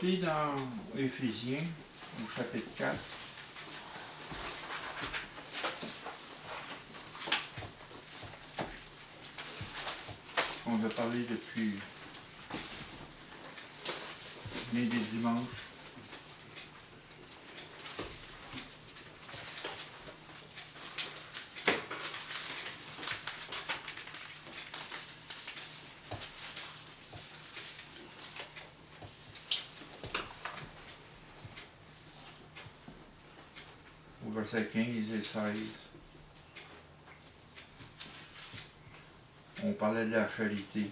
aller dans Éphésiens, au chapitre 4. On a parlé depuis bien des dimanches. Au verset 15 et 16. On parlait de la charité.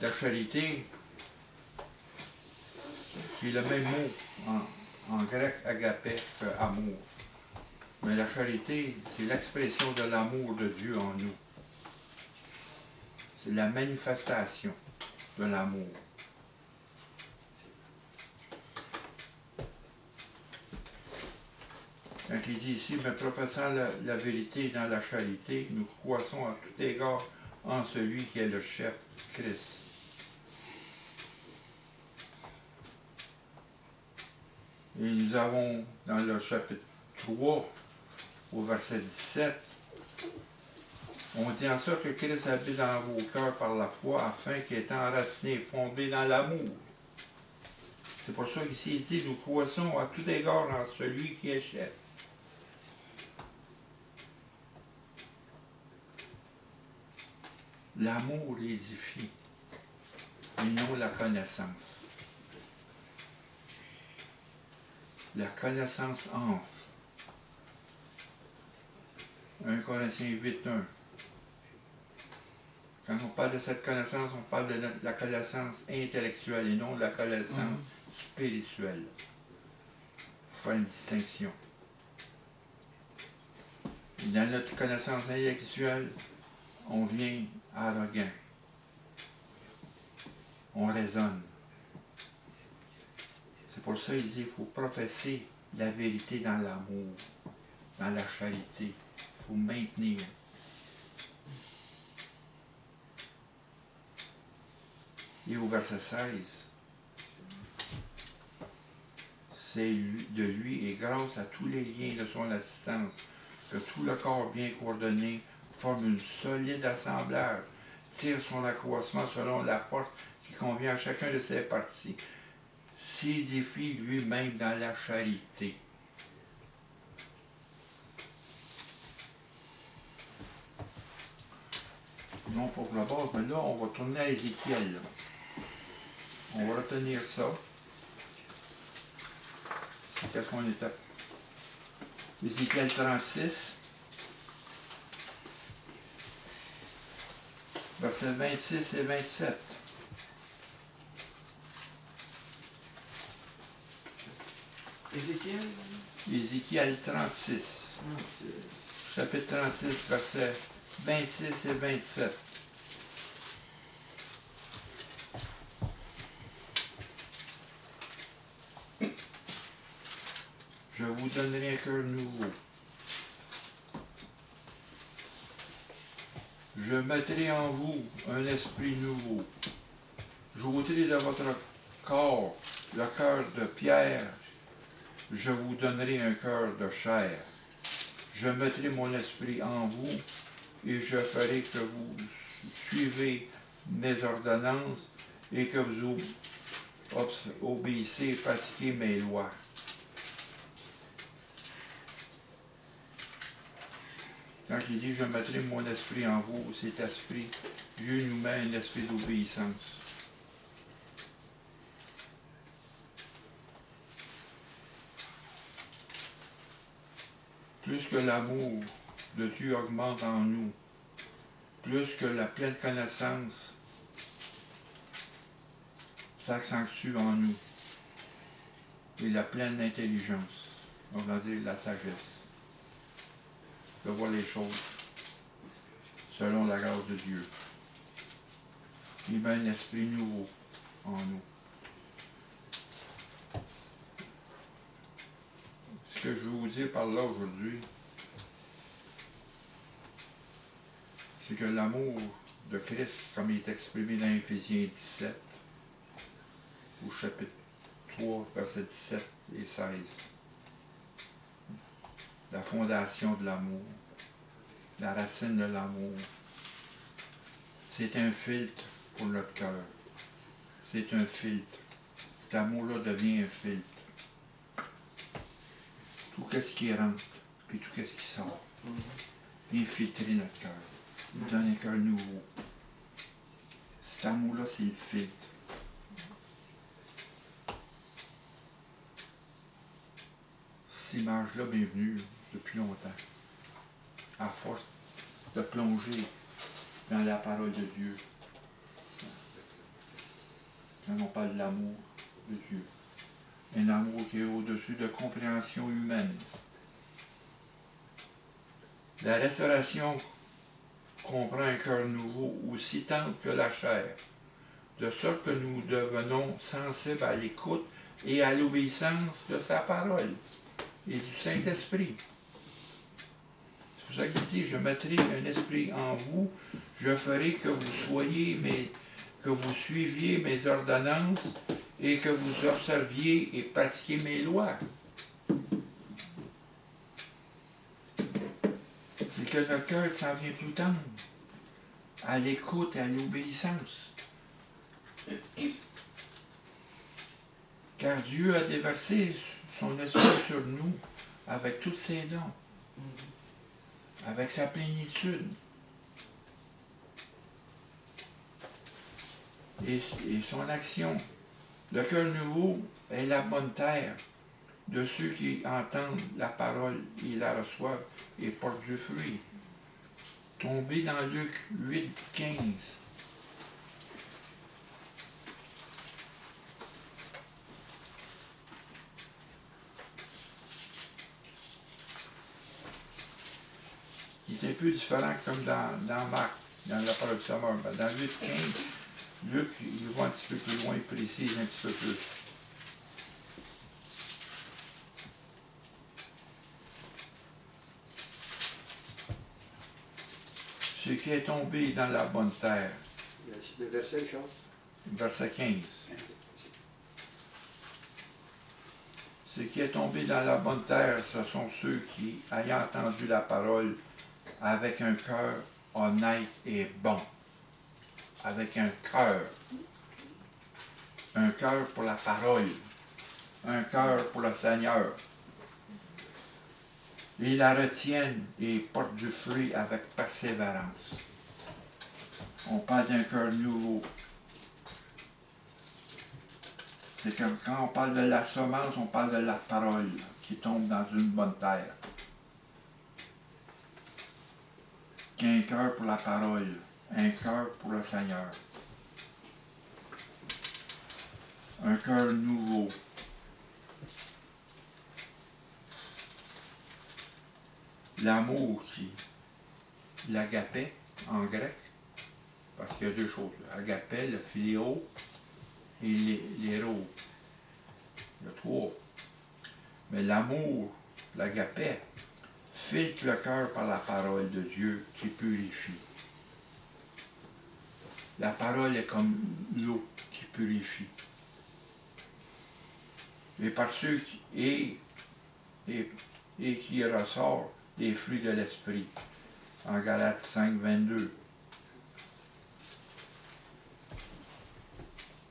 La charité, c'est le même mot en grec agapé que amour. Mais la charité, c'est l'expression de l'amour de Dieu en nous. C'est la manifestation de l'amour. Quand il dit ici, mais professant la vérité dans la charité, nous croissons à tout égard en celui qui est le chef, Christ. Et nous avons dans le chapitre 3, au verset 17, on dit en sorte que Christ habite dans vos cœurs par la foi, afin qu'étant enraciné et fondé dans l'amour. C'est pour ça qu'ici il dit, nous croissons à tout égard en celui qui est chef. L'amour édifie, et non la connaissance. La connaissance enfle. 1 Corinthiens 8:1. Quand on parle de cette connaissance, on parle de la connaissance intellectuelle et non de la connaissance spirituelle. Il faut faire une distinction. Et dans notre connaissance intellectuelle, on vient arrogant. On raisonne. C'est pour ça qu'il dit qu'il faut professer la vérité dans l'amour, dans la charité. Il faut maintenir. Et au verset 16, c'est de lui et grâce à tous les liens de son assistance que tout le corps bien coordonné forme une solide assemblage, tire son accroissement selon la force qui convient à chacun de ses parties, s'édifie lui-même dans la charité. Non pour la base, mais là, on va tourner à Ézéchiel. On va retenir ça. Qu'est-ce qu'on était? Ézéchiel 36, versets 26 et 27. Ézéchiel 36. Chapitre 36, versets 26 et 27. Je vous donnerai un cœur nouveau. Je mettrai en vous un esprit nouveau. J'ôterai de votre corps le cœur de pierre. Je vous donnerai un cœur de chair. Je mettrai mon esprit en vous et je ferai que vous suivez mes ordonnances et que vous obéissez et pratiquez mes lois. Quand il dit « Je mettrai mon esprit en vous », cet esprit, Dieu nous met un esprit d'obéissance. Plus que l'amour de Dieu augmente en nous, plus que la pleine connaissance s'accentue en nous, et la pleine intelligence, on va dire la sagesse, de voir les choses selon la grâce de Dieu. Il met un esprit nouveau en nous. Ce que je veux vous dire par là aujourd'hui, c'est que l'amour de Christ, comme il est exprimé dans Éphésiens 17, au chapitre 3, versets 17 et 16. La fondation de l'amour, la racine de l'amour. C'est un filtre pour notre cœur. C'est un filtre. Cet amour-là devient un filtre. Tout ce qui rentre, puis tout ce qui sort, vient filtrer notre cœur. Nous donne un cœur nouveau. Cet amour-là, c'est le filtre. Cette image-là m'est venue depuis longtemps. À force de plonger dans la parole de Dieu. Quand on parle de l'amour de Dieu. Un amour qui est au-dessus de compréhension humaine. La restauration comprend un cœur nouveau, aussi tendre que la chair, de sorte que nous devenons sensibles à l'écoute et à l'obéissance de sa parole et du Saint-Esprit. C'est pour ça qu'il dit, je mettrai un esprit en vous, je ferai que vous que vous suiviez mes ordonnances et que vous observiez et pratiquiez mes lois. Et que notre cœur s'en vient plus tendre à l'écoute et à l'obéissance. Car Dieu a déversé son esprit sur nous avec tous ses dons, avec sa plénitude. Et son action. Le cœur nouveau est la bonne terre de ceux qui entendent la parole et la reçoivent et portent du fruit. Tombé dans Luc 8, 15. Il est un peu différent comme dans Marc, dans la parole du Sommeur. Dans Luc 15, Luc, il va un petit peu plus loin, il précise un petit peu plus. Ce qui est tombé dans la bonne terre. Le verset, Charles? Verset 15. Ce qui est tombé dans la bonne terre, ce sont ceux qui, ayant entendu la parole, avec un cœur honnête et bon. Avec un cœur. Un cœur pour la parole. Un cœur pour le Seigneur. Ils la retiennent et portent du fruit avec persévérance. On parle d'un cœur nouveau. C'est comme quand on parle de la semence, on parle de la parole qui tombe dans une bonne terre. Qu'un cœur pour la parole, un cœur pour le Seigneur. Un cœur nouveau. L'amour l'agapé en grec, parce qu'il y a deux choses, l'agapé, le philéo et l'héros. Il y a trois. Mais l'amour, l'agapé, filtre le cœur par la parole de Dieu qui purifie. La parole est comme l'eau qui purifie. Et par ceux qui ressort des fruits de l'esprit. En Galates 5, 22.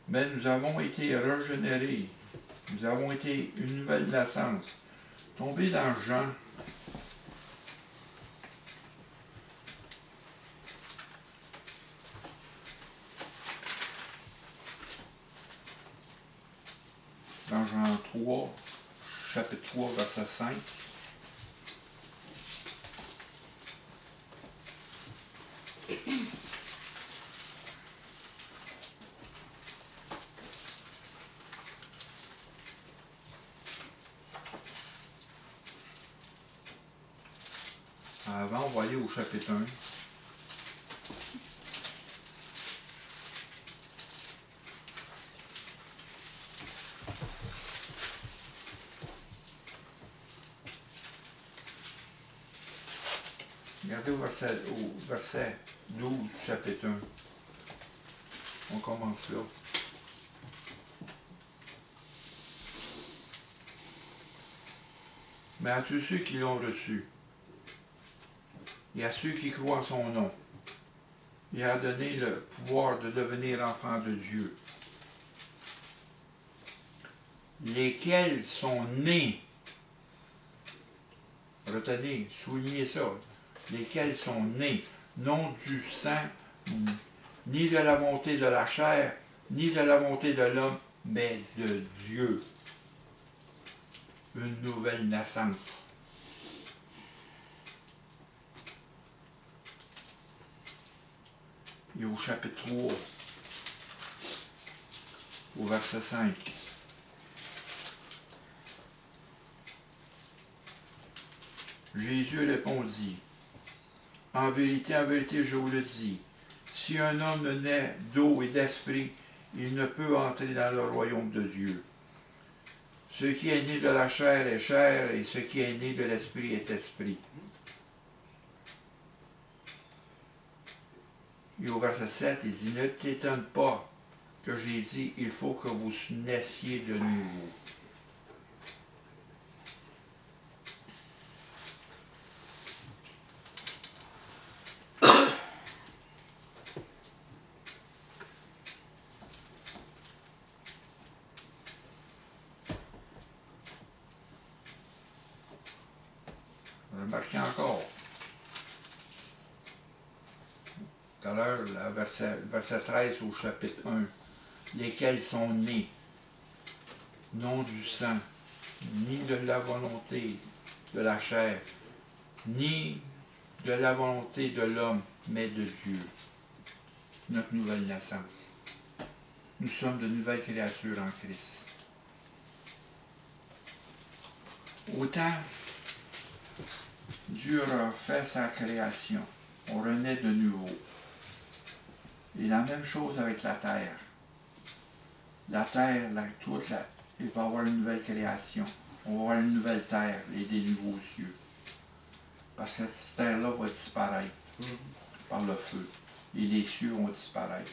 Mais nous avons été régénérés. Nous avons été une nouvelle naissance. Tombés dans Jean. Dans Jean 3, chapitre 3, verset 5. Avant, on va aller au chapitre 1. Regardez au verset 12, chapitre 1. On commence là. mais à tous ceux qui l'ont reçu, et à ceux qui croient en son nom, il a donné le pouvoir de devenir enfants de Dieu, lesquels sont nés, retenez, soulignez ça, lesquels sont nés, non du sang, ni de la volonté de la chair, ni de la volonté de l'homme, mais de Dieu. Une nouvelle naissance. Et au chapitre 3, au verset 5. Jésus répondit, en vérité, je vous le dis, si un homme ne naît d'eau et d'esprit, il ne peut entrer dans le royaume de Dieu. Ce qui est né de la chair est chair, et ce qui est né de l'esprit est esprit. Et au verset 7, il dit, ne t'étonne pas que j'ai dit, il faut que vous naissiez de nouveau. Remarquez encore. Tout à l'heure, le verset 13 au chapitre 1. Lesquels sont nés, non du sang, ni de la volonté de la chair, ni de la volonté de l'homme, mais de Dieu. Notre nouvelle naissance. Nous sommes de nouvelles créatures en Christ. Autant Dieu a fait sa création, on renaît de nouveau. Et la même chose avec la terre. La terre, il va y avoir une nouvelle création. On va avoir une nouvelle terre et des nouveaux cieux. Parce que cette terre-là va disparaître par le feu. Et les cieux vont disparaître.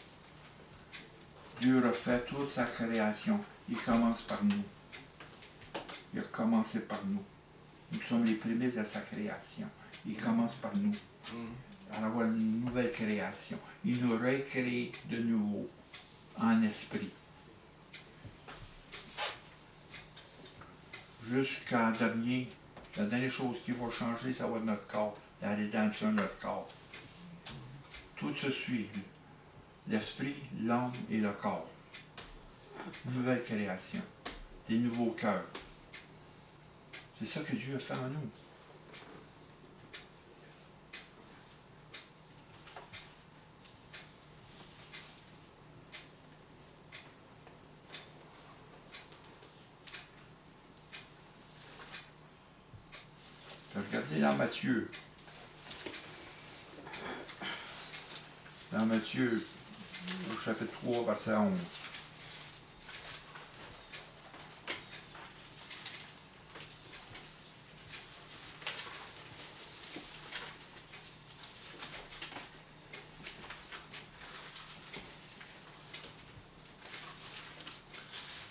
Dieu refait toute sa création. Il commence par nous. Il a commencé par nous. Nous sommes les prémices de sa création. Il commence par nous. À avoir une nouvelle création. Il nous recrée de nouveau en esprit. Jusqu'à la dernière chose qui va changer, ça va être notre corps, la rédemption de notre corps. Tout se suit. L'esprit, l'âme et le corps. Nouvelle création. Des nouveaux cœurs. C'est ça que Dieu a fait en nous. Regardez dans Matthieu. Dans Matthieu, au chapitre 3, verset 11.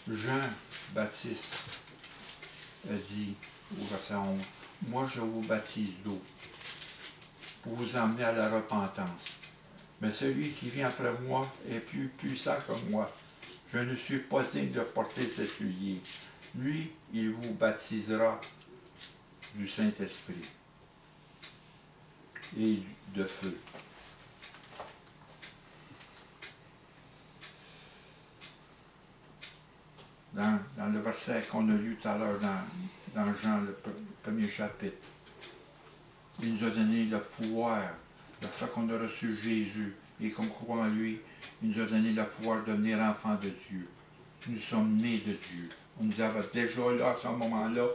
Jean-Baptiste a dit au verset 11, « Moi je vous baptise d'eau pour vous emmener à la repentance. Mais celui qui vient après moi est plus puissant que moi. Je ne suis pas digne de porter ses souliers. Lui, il vous baptisera du Saint-Esprit et de feu. » Dans le verset qu'on a lu tout à l'heure dans Jean, le premier chapitre, il nous a donné le pouvoir, le fait qu'on a reçu Jésus et qu'on croit en lui, il nous a donné le pouvoir de devenir enfants de Dieu. Nous sommes nés de Dieu. On nous avait déjà là, à ce moment-là,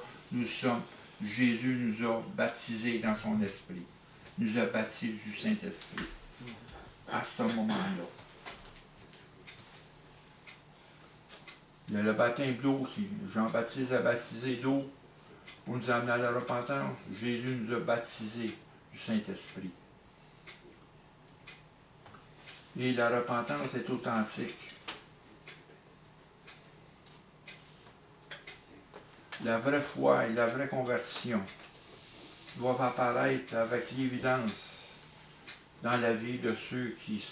Jésus nous a baptisés dans son esprit. Nous a baptisés du Saint-Esprit. À ce moment-là. Il y a le baptême d'eau qui Jean-Baptiste a baptisé d'eau pour nous amener à la repentance. Jésus nous a baptisés du Saint-Esprit. Et la repentance est authentique. la vraie foi et la vraie conversion doivent apparaître avec l'évidence dans la vie de ceux qui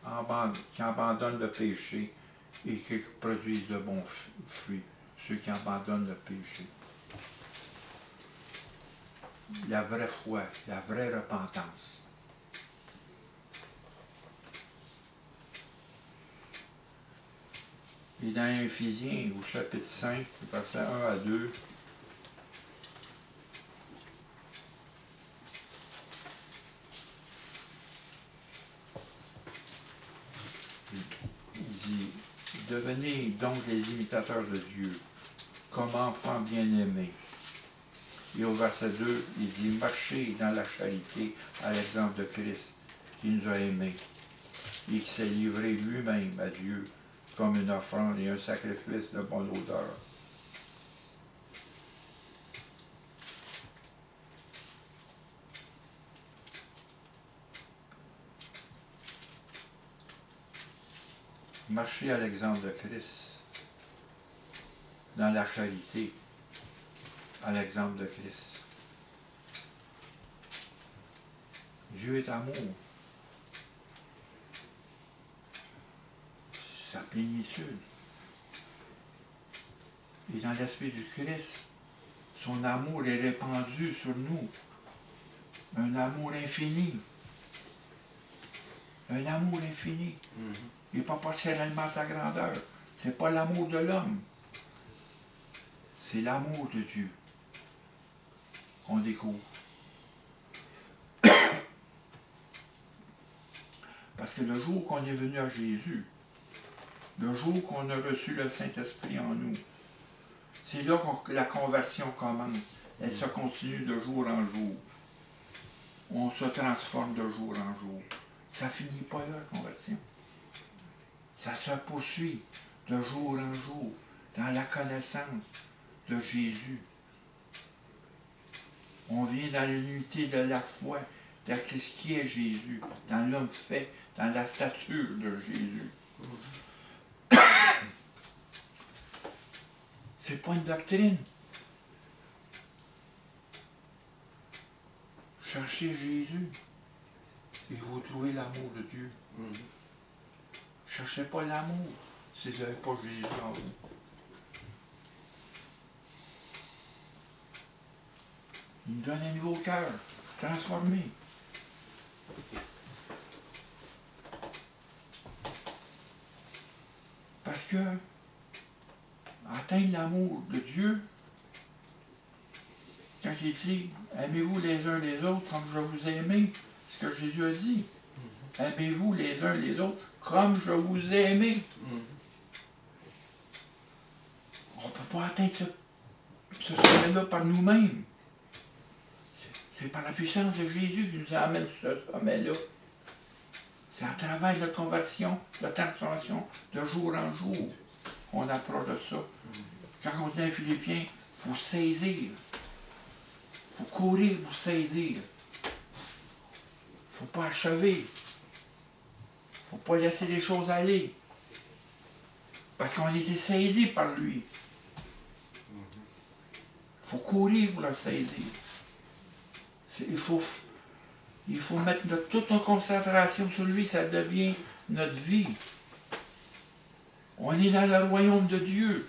abandonnent le péché et qui produisent de bons fruits, ceux qui abandonnent le péché. La vraie foi, la vraie repentance. Et dans Éphésiens, au chapitre 5, versets 1 à 2, il dit, « Devenez donc les imitateurs de Dieu, comme enfants bien-aimés. » Et au verset 2, il dit, « Marchez dans la charité à l'exemple de Christ, qui nous a aimés, et qui s'est livré lui-même à Dieu comme une offrande et un sacrifice de bonne odeur. » Marchez à l'exemple de Christ, dans la charité, à l'exemple de Christ. Dieu est amour. Sa plénitude. Et dans l'esprit du Christ, son amour est répandu sur nous. Un amour infini. Un amour infini. Il n'est pas proportionnellement à sa grandeur. Ce n'est pas l'amour de l'homme. C'est l'amour de Dieu qu'on découvre. Parce que le jour qu'on est venu à Jésus, le jour qu'on a reçu le Saint-Esprit en nous, c'est là que la conversion commence. Elle se continue de jour en jour. On se transforme de jour en jour. Ça ne finit pas là, la conversion. Ça se poursuit de jour en jour dans la connaissance de Jésus. On vient dans l'unité de la foi, de ce qui est Jésus, dans l'homme fait, dans la stature de Jésus. C'est pas une doctrine. Cherchez Jésus et vous trouvez l'amour de Dieu. Cherchez pas l'amour si vous n'avez pas Jésus en vous. Il nous donne un nouveau cœur, transformé. Parce que atteindre l'amour de Dieu, quand il dit « Aimez-vous les uns les autres comme je vous ai aimé », ce que Jésus a dit. « Aimez-vous les uns les autres comme je vous ai aimé ». On ne peut pas atteindre ce sommet-là par nous-mêmes. C'est par la puissance de Jésus qui nous amène ce sommet-là. C'est à travers la conversion, la transformation de jour en jour qu'on approche de ça. Quand on dit à Philippiens, il faut saisir. Il faut courir pour saisir. Il ne faut pas achever. Il ne faut pas laisser les choses aller. Parce qu'on a été saisi par lui. Il faut courir pour le saisir. Il faut mettre toute notre concentration sur lui, ça devient notre vie. On est dans le royaume de Dieu.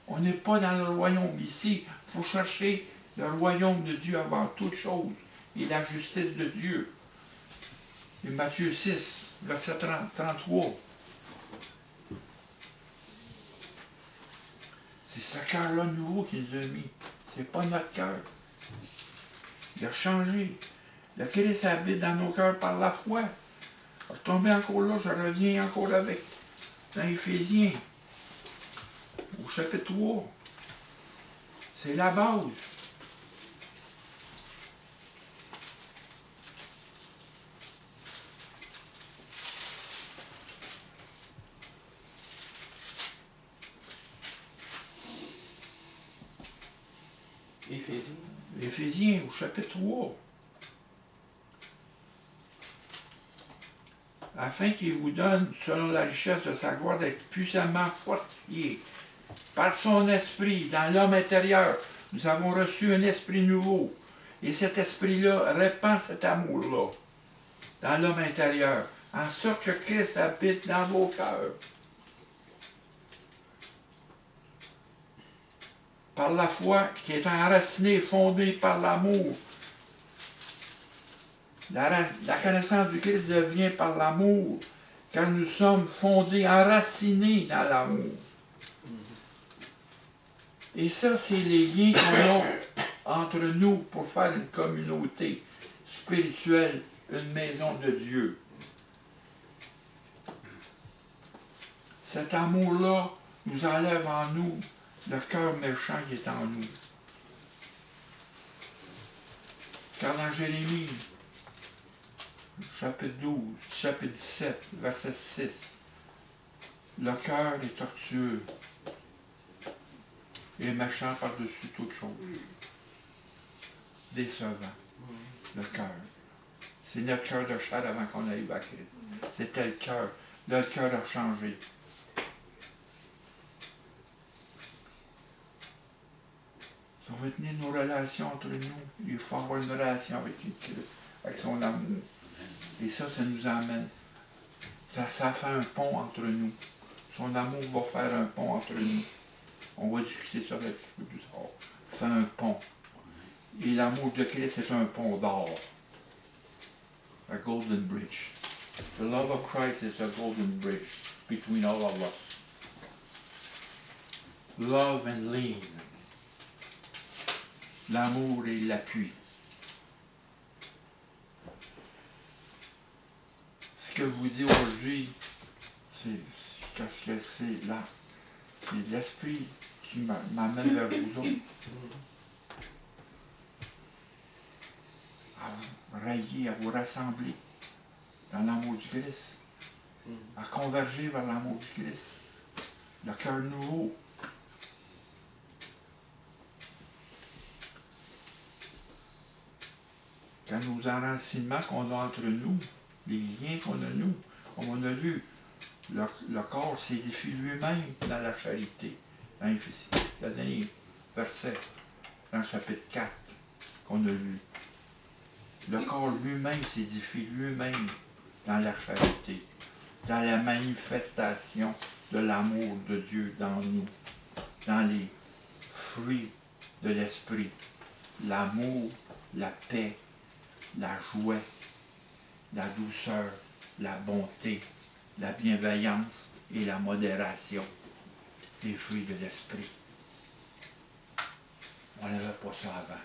On n'est pas dans le royaume ici. Il faut chercher le royaume de Dieu avant toute chose et la justice de Dieu. Et Matthieu 6, verset 33. C'est ce cœur-là nouveau qu'il nous a mis. C'est pas notre cœur. Il a changé. Le Christ habite dans nos cœurs par la foi. Je vais retomber encore là, je reviens encore avec. Dans Éphésiens, au chapitre 3. C'est la base. Éphésiens. Éphésiens, au chapitre 3. Afin qu'il vous donne, selon la richesse de sa gloire, d'être puissamment fortifié Par son esprit, dans l'homme intérieur, nous avons reçu un esprit nouveau. Et cet esprit-là répand cet amour-là dans l'homme intérieur, en sorte que Christ habite dans vos cœurs. Par la foi qui est enracinée, fondée par l'amour. La connaissance du Christ devient par l'amour, car nous sommes fondés, enracinés dans l'amour. Et ça, c'est les liens qu'on a entre nous pour faire une communauté spirituelle, une maison de Dieu. Cet amour-là nous enlève en nous le cœur méchant qui est en nous. Car dans Jérémie, chapitre 12, chapitre 17, verset 6, le cœur est tortueux et méchant par-dessus toute chose. Décevant, le cœur. C'est notre cœur de chair avant qu'on arrive à Christ. C'était le cœur. Là, le cœur a changé. Ça va tenir nos relations entre nous. Il faut avoir une relation avec Christ, avec son amour. Et ça nous amène. Ça fait un pont entre nous. Son amour va faire un pont entre nous. On va discuter ça un petit peu plus tard. Fait un pont. Et l'amour de Christ est un pont d'or. A golden bridge. The love of Christ is a golden bridge between all of us. Love and lean. L'amour et l'appui. Ce que je vous dis aujourd'hui, c'est là. C'est l'esprit qui m'amène vers vous autres. À vous rallier, à vous rassembler dans l'amour du Christ. À converger vers l'amour du Christ. Le cœur nouveau. Quand nos enracinements qu'on a entre nous, les liens qu'on a nous, comme on a lu, le corps s'édifie lui-même dans la charité. Dans le dernier verset, dans le chapitre 4 qu'on a lu. Le corps lui-même s'édifie lui-même dans la charité, dans la manifestation de l'amour de Dieu dans nous, dans les fruits de l'esprit, l'amour, la paix, la joie, la douceur, la bonté, la bienveillance et la modération, les fruits de l'esprit. On n'avait pas ça avant.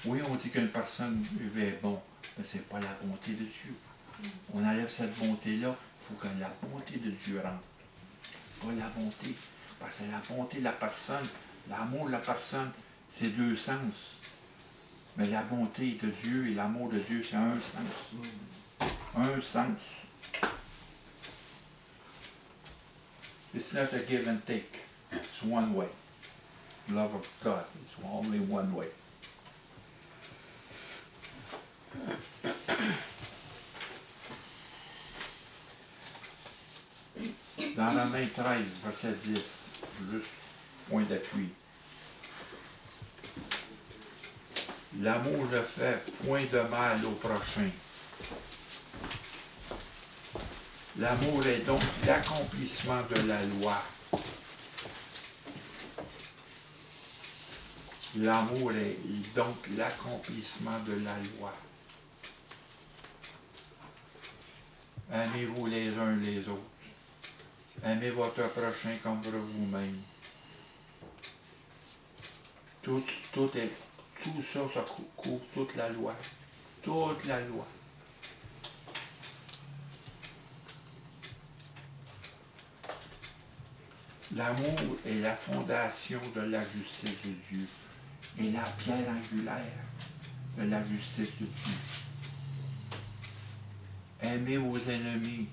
Oui, on dit qu'une personne est bon, mais ce n'est pas la bonté de Dieu. On enlève cette bonté-là, il faut que la bonté de Dieu rentre. Pas la bonté, parce que la bonté de la personne, l'amour de la personne, c'est deux sens. Mais la bonté de Dieu et l'amour de Dieu, c'est un sens. Un sens. It's not a give and take. It's one way. Love of God is only one way. Dans Romains 13, verset 10, juste point d'appui. L'amour ne fait point de mal au prochain. L'amour est donc l'accomplissement de la loi. L'amour est donc l'accomplissement de la loi. Aimez-vous les uns les autres. Aimez votre prochain comme vous-même. Tout ça, ça couvre toute la loi. Toute la loi. L'amour est la fondation de la justice de Dieu et la pierre angulaire de la justice de Dieu. Aimez vos ennemis.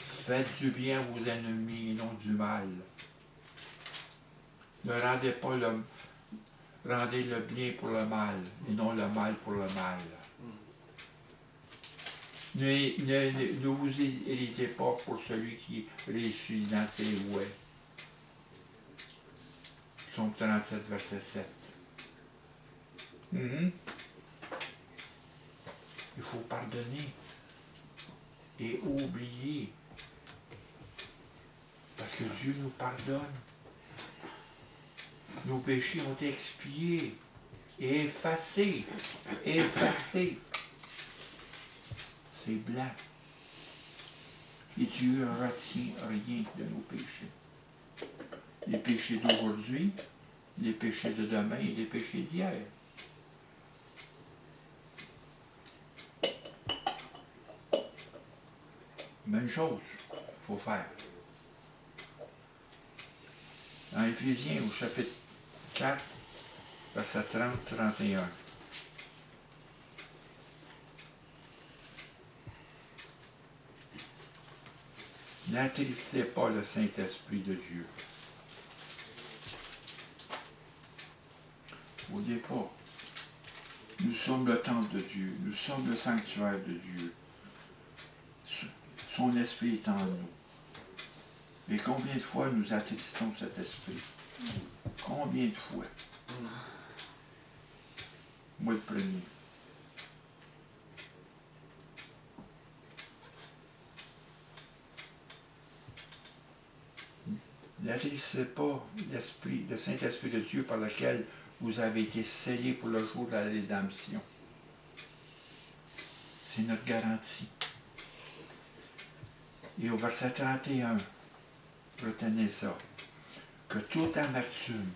Faites du bien à vos ennemis et non du mal. Ne rendez le bien pour le mal et non le mal pour le mal. Ne vous irritez pas pour celui qui réussit dans ses voies. Psaume 37, verset 7. Il faut pardonner et oublier. Parce que Dieu nous pardonne. Nos péchés ont été expiés et effacés. Effacés. C'est blanc. Et Dieu ne retient rien de nos péchés. Les péchés d'aujourd'hui, les péchés de demain et les péchés d'hier. Même chose, il faut faire. Dans Éphésiens, au chapitre 4, verset 30-31. N'attristez pas le Saint-Esprit de Dieu. N'oubliez pas, nous sommes le temple de Dieu, nous sommes le sanctuaire de Dieu. Son esprit est en nous. Et combien de fois nous attristons cet esprit? Combien de fois? Moi le premier. N'attristez pas l'esprit, le Saint-Esprit de Dieu par lequel vous avez été scellés pour le jour de la rédemption. C'est notre garantie. Et au verset 31, retenez ça, que toute amertume,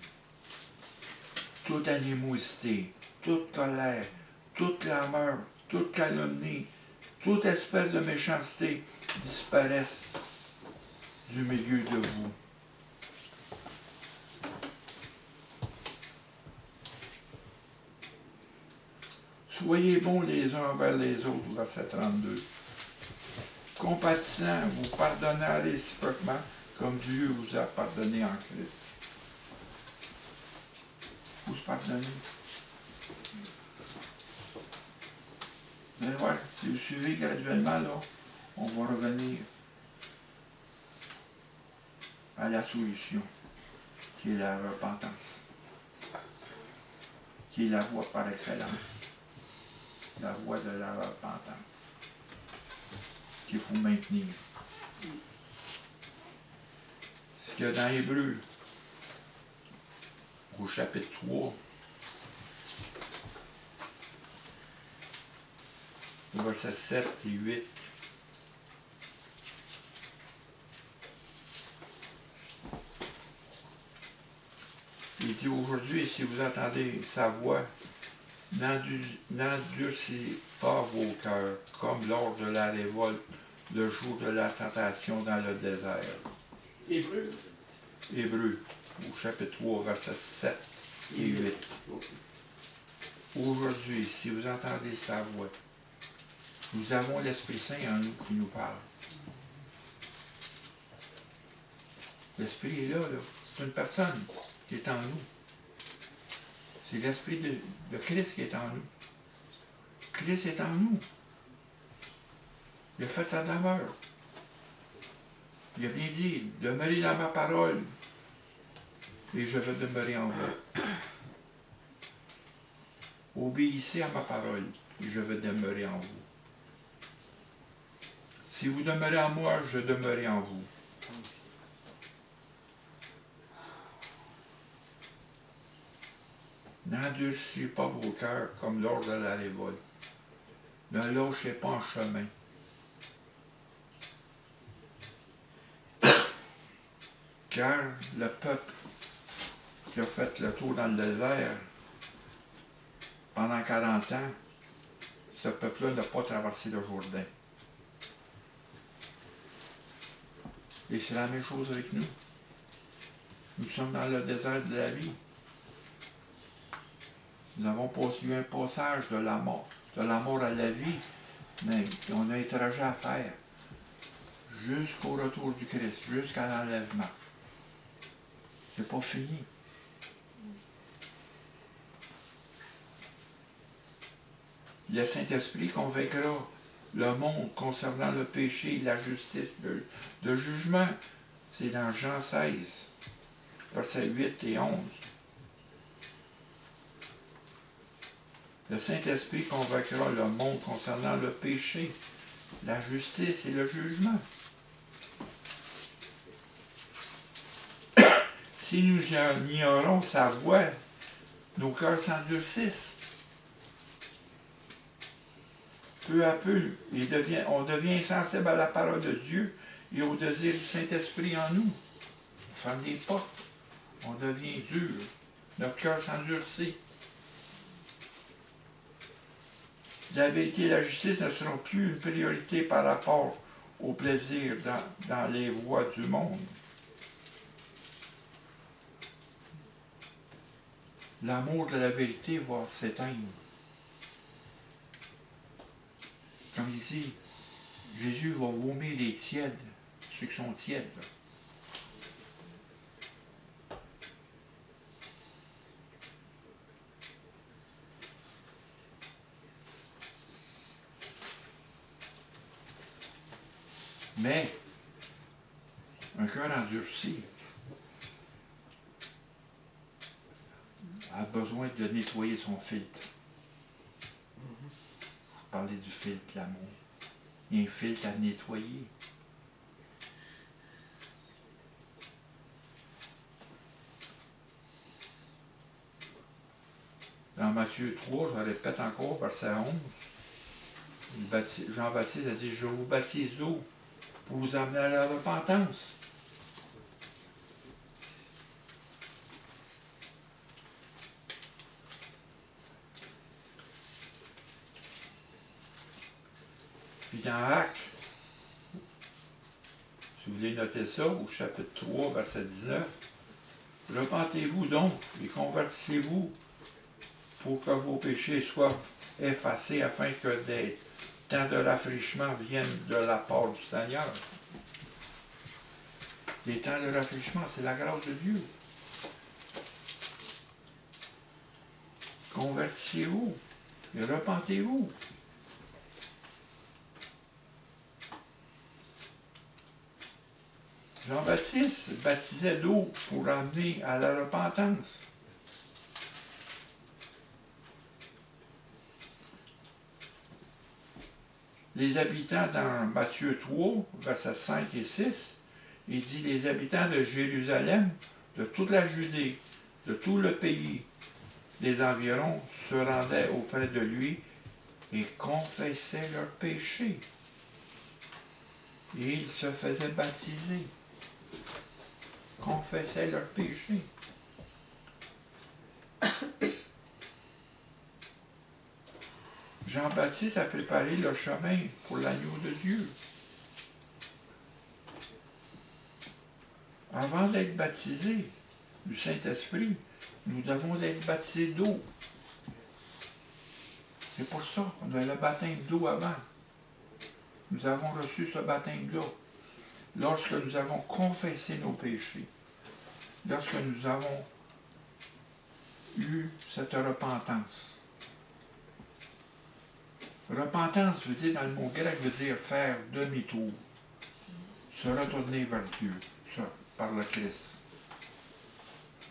toute animosité, toute colère, toute clameur, toute calomnie, toute espèce de méchanceté disparaissent du milieu de vous. Soyez bons les uns envers les autres, verset 32. Compatissant, vous pardonnant réciproquement, comme Dieu vous a pardonné en Christ. Vous se pardonnez. Mais voilà, si vous suivez graduellement, là, on va revenir à la solution, qui est la repentance, qui est la voie par excellence, la voie de la repentance, qu'il faut maintenir. Ce qu'il y a dans Hébreux, au chapitre 3, au verset 7 et 8, il dit aujourd'hui, si vous entendez sa voix, n'endurcissez pas vos cœurs, comme lors de la révolte, le jour de la tentation dans le désert. Hébreu. Hébreux, au chapitre 3, versets 7 et 8. Aujourd'hui, si vous entendez sa voix, nous avons l'Esprit Saint en nous qui nous parle. L'Esprit est là, là. C'est une personne qui est en nous. C'est l'Esprit de Christ qui est en nous. Christ est en nous. Il a fait sa demeure. Il a bien dit, demeurez dans ma parole et je vais demeurer en vous. Obéissez à ma parole et je vais demeurer en vous. Si vous demeurez en moi, je demeurerai en vous. N'endurcissez pas vos cœurs comme lors de la révolte. Ne lâchez pas en chemin. Car le peuple qui a fait le tour dans le désert pendant 40 ans, ce peuple-là n'a pas traversé le Jourdain. Et c'est la même chose avec nous. Nous sommes dans le désert de la vie. Nous avons eu un passage de la mort à la vie, mais on a un trajet à faire jusqu'au retour du Christ, jusqu'à l'enlèvement. C'est pas fini. Le Saint-Esprit convaincra le monde concernant le péché, la justice, le jugement. C'est dans Jean 16, versets 8 et 11. Le Saint-Esprit convaincra le monde concernant le péché, la justice et le jugement. Si nous ignorons sa voix, nos cœurs s'endurcissent. Peu à peu, on devient insensible à la parole de Dieu et au désir du Saint-Esprit en nous. On ferme les portes, on devient dur, notre cœur s'endurcit. La vérité et la justice ne seront plus une priorité par rapport au plaisir dans les voies du monde. L'amour de la vérité va s'éteindre. Comme ici, Jésus va vomir les tièdes, ceux qui sont tièdes. Là. Mais, un cœur endurci a besoin de nettoyer son filtre. Vous parlez du filtre, l'amour. Il y a un filtre à nettoyer. Dans Matthieu 3, je répète encore, verset 11, Jean-Baptiste a dit, je vous baptise d'eau pour vous amener à la repentance. Puis dans Actes, si vous voulez noter ça, au chapitre 3, verset 19, repentez-vous donc et convertissez-vous pour que vos péchés soient effacés afin que des temps de rafraîchissement viennent de la part du Seigneur. Les temps de rafraîchissement, c'est la grâce de Dieu. Convertissez-vous et repentez-vous. Jean-Baptiste baptisait d'eau pour amener à la repentance. Les habitants dans Matthieu 3, versets 5 et 6, il dit, les habitants de Jérusalem, de toute la Judée, de tout le pays, des environs, se rendaient auprès de lui et confessaient leurs péchés. Et ils se faisaient baptiser. Confessaient leurs péchés. Jean-Baptiste a préparé le chemin pour l'agneau de Dieu. Avant d'être baptisés du Saint-Esprit, nous devons être baptisés d'eau. C'est pour ça qu'on a le baptême d'eau avant. Nous avons reçu ce baptême-là lorsque nous avons confessé nos péchés, lorsque nous avons eu cette repentance. Repentance veut dire, dans le mot grec, veut dire faire demi-tour, se retourner vers Dieu, ça, par le Christ.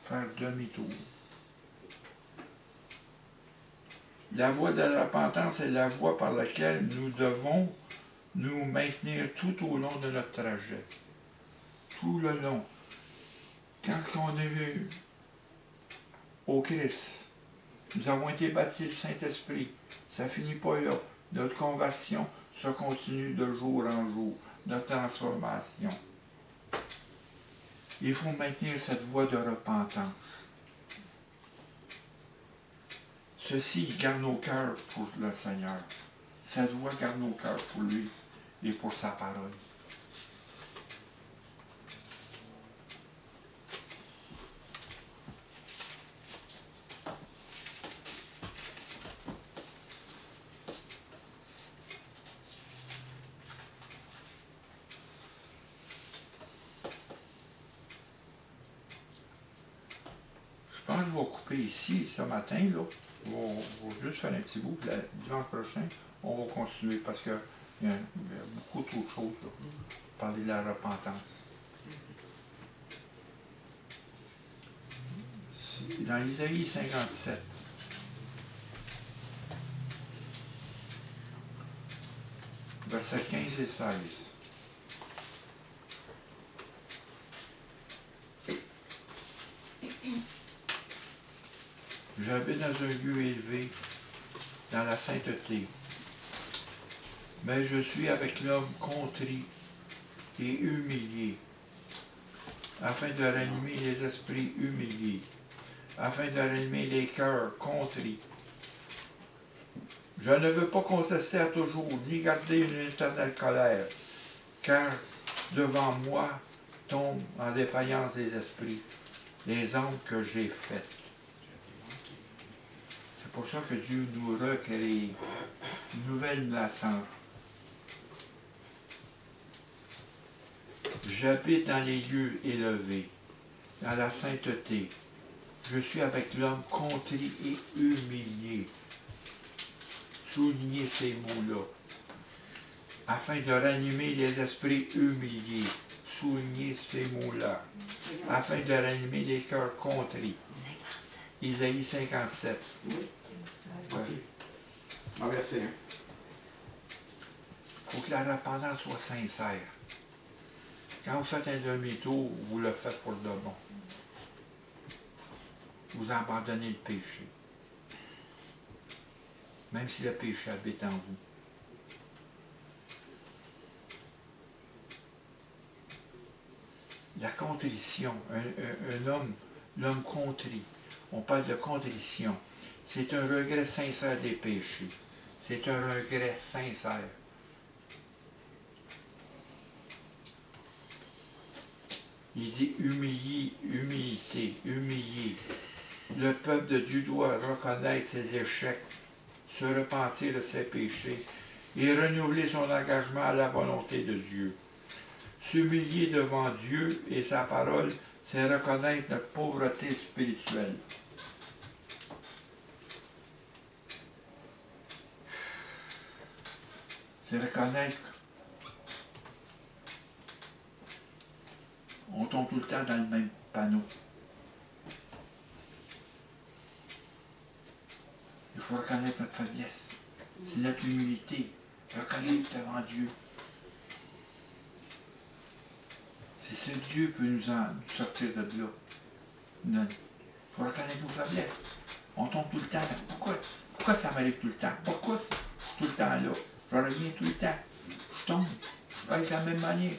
Faire demi-tour. La voie de la repentance est la voie par laquelle nous devons nous maintenir tout au long de notre trajet. Tout le long. Quand on est venu au Christ, nous avons été baptisés du Saint-Esprit. Ça ne finit pas là. Notre conversion se continue de jour en jour. Notre transformation. Il faut maintenir cette voie de repentance. Ceci garde nos cœurs pour le Seigneur. Cette voie garde nos cœurs pour lui et pour sa parole. Je pense que je vais couper ici ce matin, là. On va juste faire un petit bout, puis le dimanche prochain, on va continuer parce que il y a beaucoup trop de choses là, pour parler de la repentance. Dans Isaïe 57, versets 15 et 16. J'habite dans un lieu élevé, dans la sainteté, mais je suis avec l'homme contrit et humilié, afin de ranimer les esprits humiliés, afin de ranimer les cœurs contrits. Je ne veux pas contester à toujours, ni garder une éternelle colère, car devant moi tombent en défaillance des esprits, les hommes que j'ai faites. C'est pour ça que Dieu nous recrée une nouvelle naissance. J'habite dans les lieux élevés, dans la sainteté. Je suis avec l'homme contrit et humilié. Soulignez ces mots-là. Afin de ranimer les esprits humiliés. Soulignez ces mots-là. Afin de ranimer les cœurs contrits. Isaïe 57. Oui. Ouais. En verset 1. Il faut que la repentance soit sincère. Quand vous faites un demi-tour, vous le faites pour de bon. Vous abandonnez le péché. Même si le péché habite en vous. La contrition, l'homme contrit, on parle de contrition. C'est un regret sincère des péchés. C'est un regret sincère. Il dit humilité, humilié. Le peuple de Dieu doit reconnaître ses échecs, se repentir de ses péchés et renouveler son engagement à la volonté de Dieu. S'humilier devant Dieu et sa parole, c'est reconnaître notre pauvreté spirituelle. C'est reconnaître qu'on tombe tout le temps dans le même panneau. Il faut reconnaître notre faiblesse. C'est notre humilité. Reconnaître devant Dieu. C'est ce que Dieu peut nous sortir de là. Il faut reconnaître nos faiblesses. On tombe tout le temps. Pourquoi ça m'arrive tout le temps? Pourquoi je suis tout le temps là? Je reviens tout le temps. Je tombe. Je baisse de la même manière.